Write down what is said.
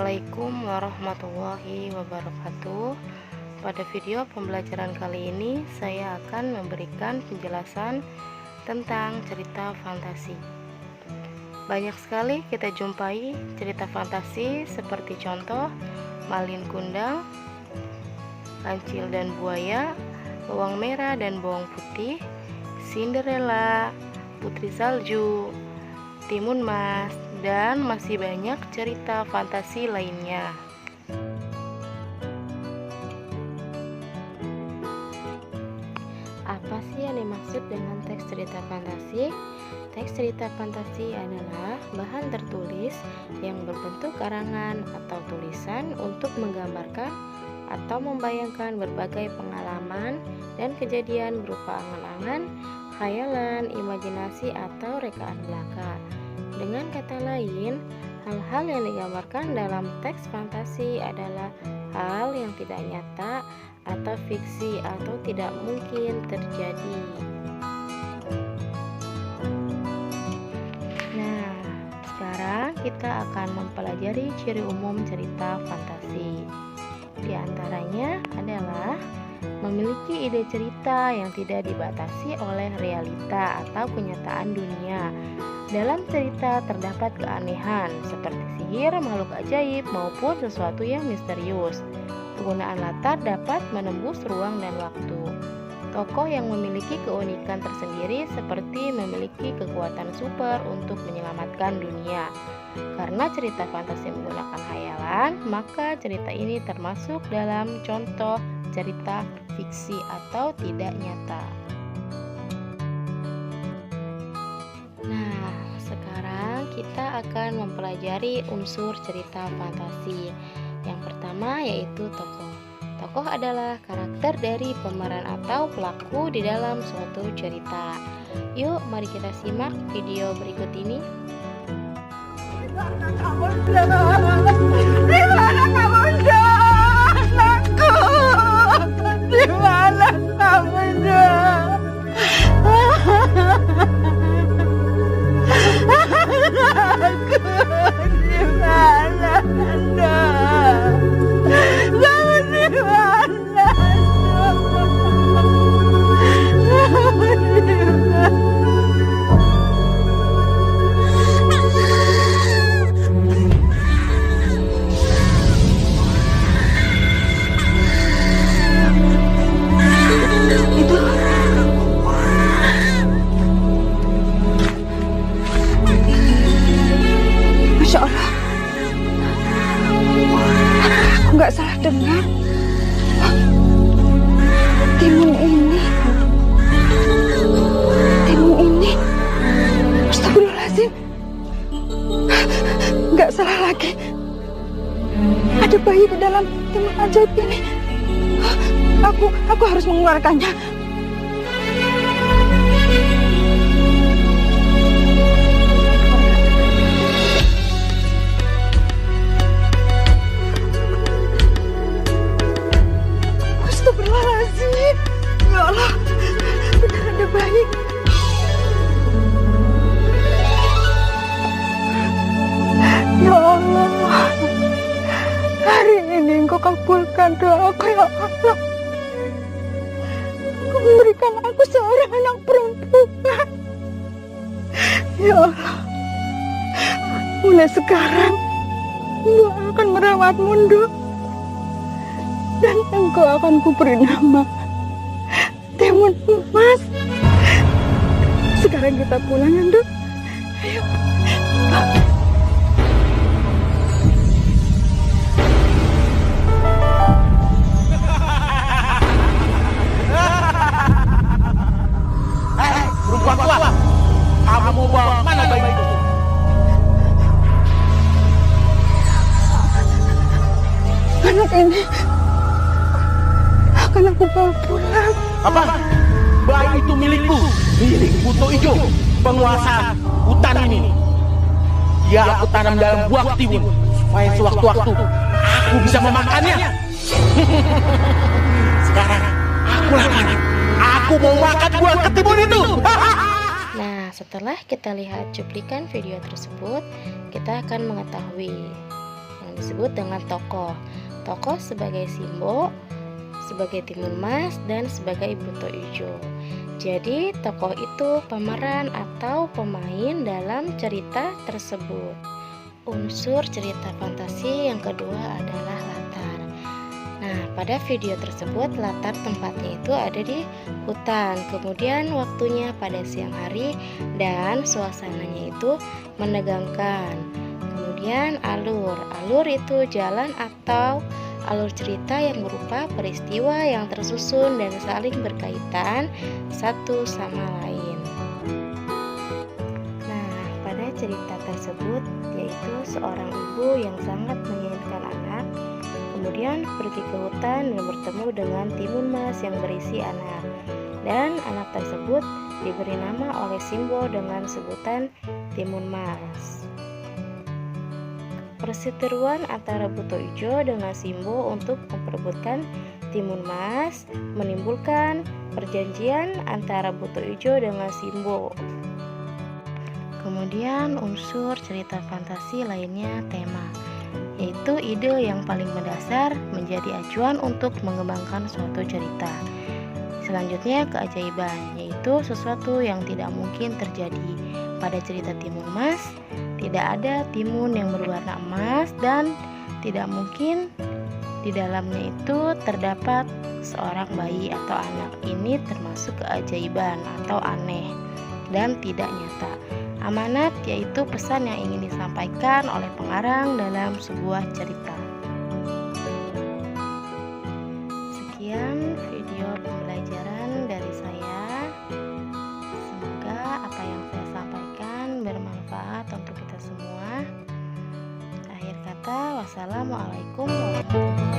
Assalamualaikum warahmatullahi wabarakatuh. Pada video pembelajaran kali ini saya akan memberikan penjelasan tentang cerita fantasi. Banyak sekali kita jumpai cerita fantasi seperti contoh Malin Kundang, Kancil dan Buaya, Bawang Merah dan Bawang Putih, Cinderella, Putri Salju, Timun Mas, dan masih banyak cerita fantasi lainnya. Apa sih yang dimaksud dengan teks cerita fantasi? Teks cerita fantasi adalah bahan tertulis yang berbentuk karangan atau tulisan untuk menggambarkan atau membayangkan berbagai pengalaman dan kejadian berupa angan-angan, khayalan, imajinasi, atau rekaan belaka. Dengan kata lain, hal-hal yang digambarkan dalam teks fantasi adalah hal yang tidak nyata atau fiksi atau tidak mungkin terjadi. Nah, sekarang kita akan mempelajari ciri umum cerita fantasi. Di antaranya adalah memiliki ide cerita yang tidak dibatasi oleh realita atau kenyataan dunia. Dalam cerita terdapat keanehan seperti sihir, makhluk ajaib, maupun sesuatu yang misterius. Penggunaan latar dapat menembus ruang dan waktu. Tokoh yang memiliki keunikan tersendiri seperti memiliki kekuatan super untuk menyelamatkan dunia. Karena cerita fantasi menggunakan khayalan, maka cerita ini termasuk dalam contoh cerita fiksi atau tidak nyata. Nah, sekarang kita akan mempelajari unsur cerita fantasi. Yang pertama yaitu tokoh. Tokoh adalah karakter dari pemeran atau pelaku di dalam suatu cerita. Yuk, mari kita simak video berikut ini. Dimana kamu, anakku? Dimana kamu, Masya Allah, aku nggak salah dengar. Timun ini, astagfirullahaladzim, nggak salah lagi. Ada bayi di dalam timun ajaib ini. Aku harus mengeluarkannya. Astagfirullahaladzim, ya Allah, benar ada bayi. Ya Allah, hari ini Engkau kabulkan doaku, ya Allah. Engkau memberikan aku seorang anak perempuan. Ya Allah, mulai sekarang Engkau akan merawatmu, Nduk. Dan Engkau akan kuberi nama Timun Mas. Sekarang kita pulang, ya, Nduk. Ayo. Perempuan tua, kamu mau bawa mana bayi itu? Anak ini akan aku bawa pulang. Apa? Bayi itu milikku, milik Buto Ijo, penguasa hutan ini. Dia aku tanam dalam buah timun supaya sewaktu-waktu aku bisa memakannya. Sekarang aku lapar. Aku mau makan buah ketimun itu. Nah, setelah kita lihat cuplikan video tersebut, kita akan mengetahui yang disebut dengan tokoh. Tokoh sebagai simbol, sebagai timun mas, dan sebagai buto ijo. Jadi tokoh itu pemeran atau pemain dalam cerita tersebut. Unsur cerita fantasi yang kedua adalah latar. Nah, pada video tersebut latar tempatnya itu ada di hutan. Kemudian waktunya pada siang hari dan suasananya itu menegangkan. Kemudian alur itu jalan atau alur cerita yang berupa peristiwa yang tersusun dan saling berkaitan satu sama lain. Nah, pada cerita tersebut yaitu seorang ibu yang sangat menginginkan anak, kemudian pergi ke hutan dan bertemu dengan timun mas yang berisi anak. Dan anak tersebut diberi nama oleh Simbo dengan sebutan timun mas. Perseteruan antara buto ijo dengan Simbo untuk memperebutkan timun mas menimbulkan perjanjian antara buto ijo dengan Simbo. Kemudian unsur cerita fantasi lainnya tema, yaitu ide yang paling mendasar menjadi acuan untuk mengembangkan suatu cerita. Selanjutnya keajaiban, yaitu sesuatu yang tidak mungkin terjadi. Pada cerita timun mas, tidak ada timun yang berwarna emas dan tidak mungkin di dalamnya itu terdapat seorang bayi atau anak. Ini termasuk keajaiban atau aneh dan tidak nyata. Amanat yaitu pesan yang ingin disampaikan oleh pengarang dalam sebuah cerita. Sekian video pembelajaran dari saya. Semoga apa yang saya sampaikan bermanfaat untuk kita semua. Akhir kata, wassalamualaikum warahmatullahi wabarakatuh.